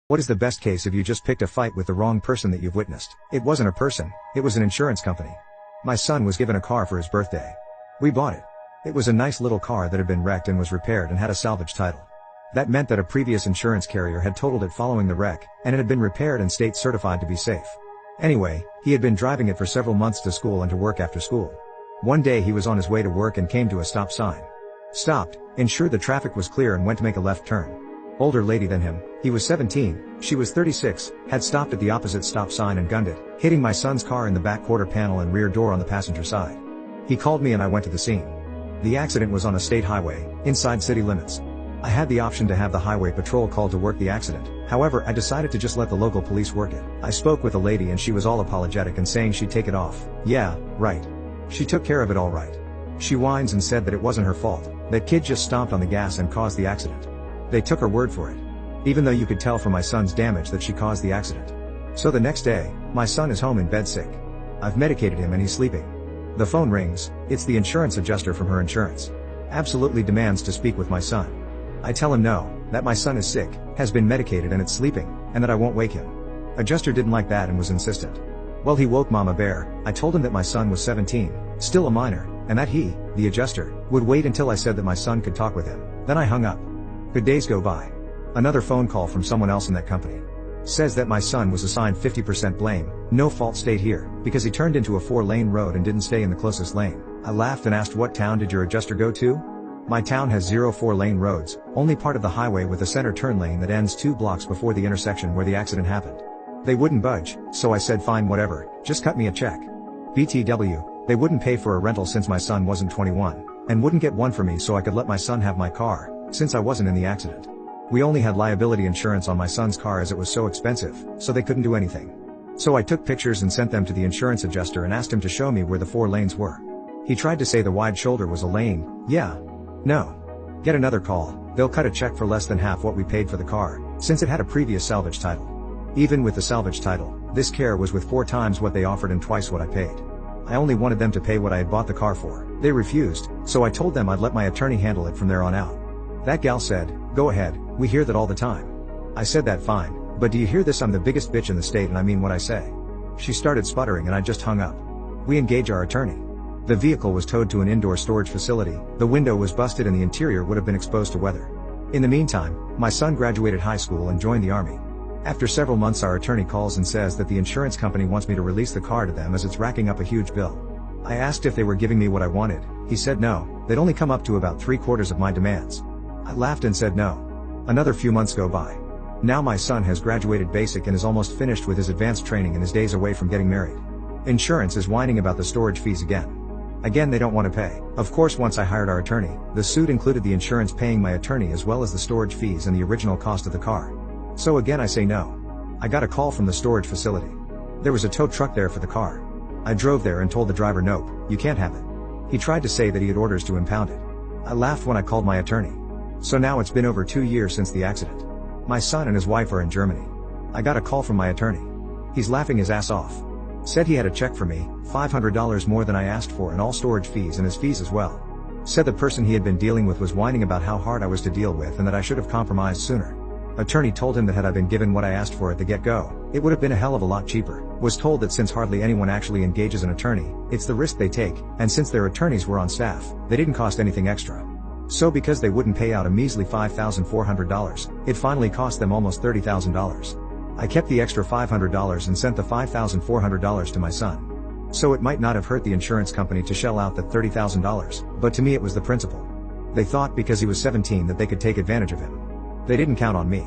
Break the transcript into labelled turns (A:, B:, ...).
A: What is the best case if you just picked a fight with the wrong person that you've witnessed? It wasn't a person, it was an insurance company. My son was given a car for his birthday. We bought it. It was a nice little car that had been wrecked and was repaired and had a salvage title. That meant that a previous insurance carrier had totaled it following the wreck, and it had been repaired and state certified to be safe. Anyway, he had been driving it for several months to school and to work after school. One day he was on his way to work and came to a stop sign. Stopped, ensured the traffic was clear and went to make a left turn. Older lady than him, he was 17, she was 36, had stopped at the opposite stop sign and gunned it, hitting my son's car in the back quarter panel and rear door on the passenger side. He called me and I went to the scene. The accident was on a state highway, inside city limits. I had the option to have the highway patrol called to work the accident, however I decided to just let the local police work it. I spoke with a lady and she was all apologetic and saying she'd take it off. Yeah, right. She took care of it all right. She whines and said that it wasn't her fault, that kid just stomped on the gas and caused the accident. They took her word for it. Even though you could tell from my son's damage that she caused the accident. So the next day, my son is home in bed sick. I've medicated him and he's sleeping. The phone rings, it's the insurance adjuster from her insurance. Absolutely demands to speak with my son. I tell him no, that my son is sick, has been medicated and it's sleeping, and that I won't wake him. Adjuster didn't like that and was insistent. Well, he woke Mama Bear. I told him that my son was 17, still a minor, and that he, the adjuster, would wait until I said that my son could talk with him. Then I hung up. Good days go by. Another phone call from someone else in that company. Says that my son was assigned 50% blame, no fault stayed here, because he turned into a 4-lane road and didn't stay in the closest lane. I laughed and asked what town did your adjuster go to? My town has 0 4-lane roads, only part of the highway with a center turn lane that ends 2 blocks before the intersection where the accident happened. They wouldn't budge, so I said fine whatever, just cut me a check. BTW, they wouldn't pay for a rental since my son wasn't 21, and wouldn't get one for me so I could let my son have my car, since I wasn't in the accident. We only had liability insurance on my son's car as it was so expensive, so they couldn't do anything. So I took pictures and sent them to the insurance adjuster and asked him to show me where the 4 lanes were. He tried to say the wide shoulder was a lane. Yeah. No. Get another call, they'll cut a check for less than half what we paid for the car, since it had a previous salvage title. Even with the salvage title, this care was with 4 times what they offered and twice what I paid. I only wanted them to pay what I had bought the car for. They refused, so I told them I'd let my attorney handle it from there on out. That gal said, go ahead, we hear that all the time. I said that fine, but do you hear this? I'm the biggest bitch in the state and I mean what I say. She started sputtering and I just hung up. We engage our attorney. The vehicle was towed to an indoor storage facility, the window was busted and the interior would have been exposed to weather. In the meantime, my son graduated high school and joined the army. After several months our attorney calls and says that the insurance company wants me to release the car to them as it's racking up a huge bill. I asked if they were giving me what I wanted. He said no, they'd only come up to about 3/4 of my demands. I laughed and said no. Another few months go by. Now my son has graduated basic and is almost finished with his advanced training and is days away from getting married. Insurance is whining about the storage fees again. Again they don't want to pay. Of course once I hired our attorney, the suit included the insurance paying my attorney as well as the storage fees and the original cost of the car. So again I say no. I got a call from the storage facility. There was a tow truck there for the car. I drove there and told the driver nope, you can't have it. He tried to say that he had orders to impound it. I laughed when I called my attorney. So now it's been over 2 years since the accident. My son and his wife are in Germany. I got a call from my attorney. He's laughing his ass off. Said he had a check for me, $500 more than I asked for and all storage fees and his fees as well. Said the person he had been dealing with was whining about how hard I was to deal with and that I should have compromised sooner. Attorney told him that had I been given what I asked for at the get-go, it would have been a hell of a lot cheaper. Was told that since hardly anyone actually engages an attorney, it's the risk they take, and since their attorneys were on staff, they didn't cost anything extra. So because they wouldn't pay out a measly $5,400, it finally cost them almost $30,000. I kept the extra $500 and sent the $5,400 to my son. So it might not have hurt the insurance company to shell out that $30,000, but to me it was the principle. They thought because he was 17 that they could take advantage of him. They didn't count on me.